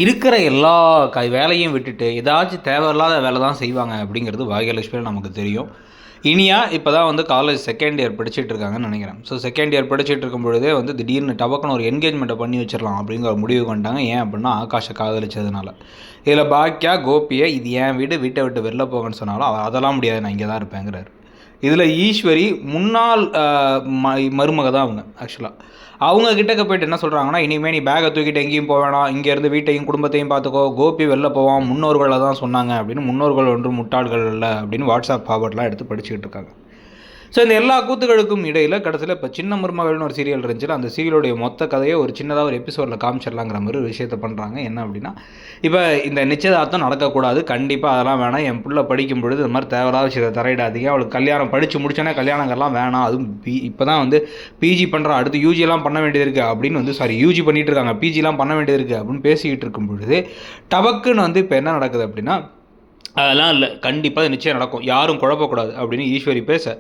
இருக்கிற எல்லா வேலையும் விட்டுட்டு ஏதாச்சும் தேவையில்லாத வேலை தான் செய்வாங்க அப்படிங்கிறது பாக்யலட்சுமியில் நமக்கு தெரியும். இனியா இப்போ தான் வந்து காலேஜ் செகண்ட் இயர் படிச்சுட்டு இருக்காங்கன்னு நினைக்கிறேன். ஸோ செகண்ட் இயர் படிச்சுட்டு இருக்கும் பொழுதே வந்து திடீர்னு டபக்குன்னு ஒரு என்கேஜ்மெண்ட்டை பண்ணி வச்சிடலாம் அப்படிங்கிற ஒரு முடிவு பண்ணிட்டாங்க. ஏன் அப்படின்னா ஆகாஷை காதலிச்சதுனால. இதில் பாக்கியா கோபியை இது என் வீடு, வீட்டை விட்டு வெளில போங்கன்னு சொன்னாலும் அதெல்லாம் முடியாது, நான் இங்கே தான் இருப்பேங்கிறாரு. இதில் ஈஸ்வரி முன்னாள் மருமக தான் அவங்க. ஆக்சுவலாக அவங்க கிட்டக்க போய்ட்டு என்ன சொல்கிறாங்கன்னா, இனிமேல் நீ பேகை தூக்கிட்டு எங்கேயும் போக வேணாம், இங்கேருந்து வீட்டையும் குடும்பத்தையும் பார்த்துக்கோ, கோபி வெளில போவான், முன்னோர்களை தான் சொன்னாங்க அப்படின்னு. முன்னோர்கள் ஒன்றும் முட்டாள்கள் இல்லை அப்படின்னு வாட்ஸ்அப் ஃபார்வர்ட்லாம் எடுத்து படிச்சுக்கிட்டு இருக்காங்க. ஸோ இந்த எல்லா கூத்துகளுக்கும் இடையில் கடைசியில் இப்போ சின்ன மருமகள்னு ஒரு சீரியல் இருந்துச்சு. அந்த சீரியலுடைய மொத்த கதையை ஒரு சின்னதாக ஒரு எபிசோடில் காமிச்சிடலாங்கிற மாதிரி ஒரு விஷயத்தை பண்ணுறாங்க. என்ன அப்படின்னா, இப்போ இந்த நிச்சயதார்த்தம் நடக்கக்கூடாது, கண்டிப்பாக அதெல்லாம் வேணாம், என் பிள்ளை படிக்கும் பொழுது இந்த மாதிரி தேவையில்லாத விஷயத்தை தரையிடாதீங்க, அவளுக்கு கல்யாணம் படித்து முடிச்சோன்னே கல்யாணங்கள்லாம் வேணாம், அதுவும் இப்போ தான் வந்து பிஜி பண்ணுறா, அடுத்து யூஜிலாம் பண்ண வேண்டியது இருக்குது அப்படின்னு வந்து யூஜி பண்ணிகிட்டு இருக்காங்க, பிஜிலாம் பண்ண வேண்டியது இருக்குது அப்படின்னு பேசிக்கிட்டு இருக்கும் பொழுது டபக்குன்னு வந்து இப்போ என்ன நடக்குது அப்படின்னா, அதெல்லாம் இல்லை, கண்டிப்பாக நிச்சயம் நடக்கும், யாரும் குழப்பக்கூடாது அப்படின்னு ஈஸ்வரி பேச,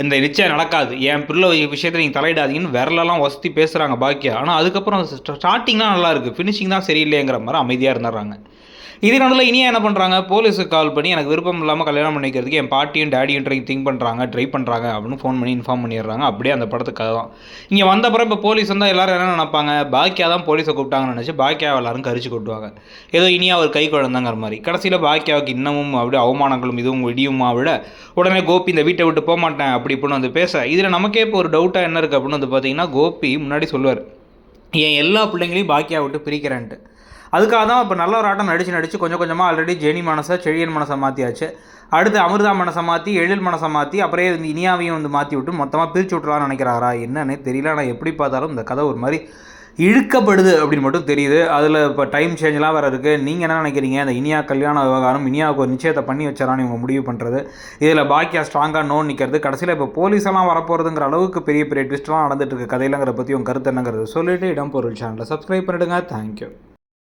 இந்த நிச்சயம் நடக்காது, என் பிள்ளை விஷயத்தில் நீங்கள் தலையிடாதீங்கன்னு விரலெல்லாம் வசதி பேசுகிறாங்க பாக்கியா. ஆனால் அதுக்கப்புறம் ஸ்டார்டிங் தான் நல்லா இருக்குது, ஃபினிஷிங் தான் சரியில்லைங்கிற மாதிரி அமைதியாக இருந்துடுறாங்க. இதே நடுவில் இனியா என்ன பண்ணுறாங்க, போலீஸுக்கு கால் பண்ணி எனக்கு விருப்பம் இல்லாமல் கல்யாணம் பண்ணிக்கிறதுக்கு என் பாட்டியும் டேடியும் ட்ரை பண்ணுறாங்க அப்படின்னு ஃபோன் பண்ணி இன்ஃபார்ம் பண்ணிடுறாங்க. அப்படியே அந்த படத்துக்காக தான் இங்கே வந்தப்பறம் இப்போ போலீஸ் வந்தால் எல்லோரும் என்ன நினைப்பாங்க, பாக்கியா தான் போலீஸை கூப்பிட்டாங்கன்னு நினச்சி பாக்கியாவை எல்லாரும் கரிச்சு கொட்டுவாங்க, ஏதோ இனியா ஒரு கை குழந்தைங்கிற மாதிரி. கடைசியில் பாக்கியாவுக்கு இன்னமும் அப்படியே அவமானங்களும் இதுவும் இடியுமா விட உடனே கோபி இந்த வீட்டை விட்டு போக மாட்டேன் அப்படி இப்படின்னு வந்து பேச, இதில் நமக்கே இப்போ ஒரு டவுட்டாக என்ன இருக்குது அப்படின்னு வந்து பார்த்தீங்கன்னா, கோபி முன்னாடி சொல்லுவார் என் எல்லா பிள்ளைங்களையும் பாக்கியா விட்டு பிரிக்கிறேன்ட்டு. அதுக்காக தான் இப்போ நல்ல ஒரு ஆட்டம் நடித்து கொஞ்சம் கொஞ்சமாக ஆல்ரெடி ஜெனி மனசை செழியன் மனசை மாற்றியாச்சு. அடுத்து அமிர்தா மனசை மாற்றி எழில் மனசை மாற்றி அப்படியே வந்து இனியாவையும் வந்து மாற்றி விட்டு மொத்தமாக பிரித்து விட்டுலான்னு நினைக்கிறாரா என்னன்னே தெரியல. ஆனால் எப்படி பார்த்தாலும் இந்த கதை ஒரு மாதிரி இழுக்கப்படுது அப்படின்னு மட்டும் தெரியுது. அதில் இப்போ டைம் சேஞ்செலாம் வேறு இருக்குது. நீங்கள் என்ன நினைக்கிறீங்க, இந்த இனியா கல்யாண விவகாரம் இனியாவுக்கு ஒரு நிச்சயத்தை பண்ணி வச்சாரான்னு இவங்க முடிவு பண்ணுறது, இதில் பாக்கியா ஸ்ட்ராங்காக நோ நிற்கிறது, கடைசியில் இப்போ போலீஸெல்லாம் வரப்போகிறதுங்கிற அளவுக்கு பெரிய பெரிய ட்விஸ்ட்லாம் நடந்துட்டு இருக்குது கதையிலங்கிற பற்றி உங்கள் கருத்து என்னங்கிறது சொல்லிவிட்டு இடம் பொருள் சேனலை சப்ஸ்கிரைப் பண்ணிவிடுங்க. தேங்க்யூ.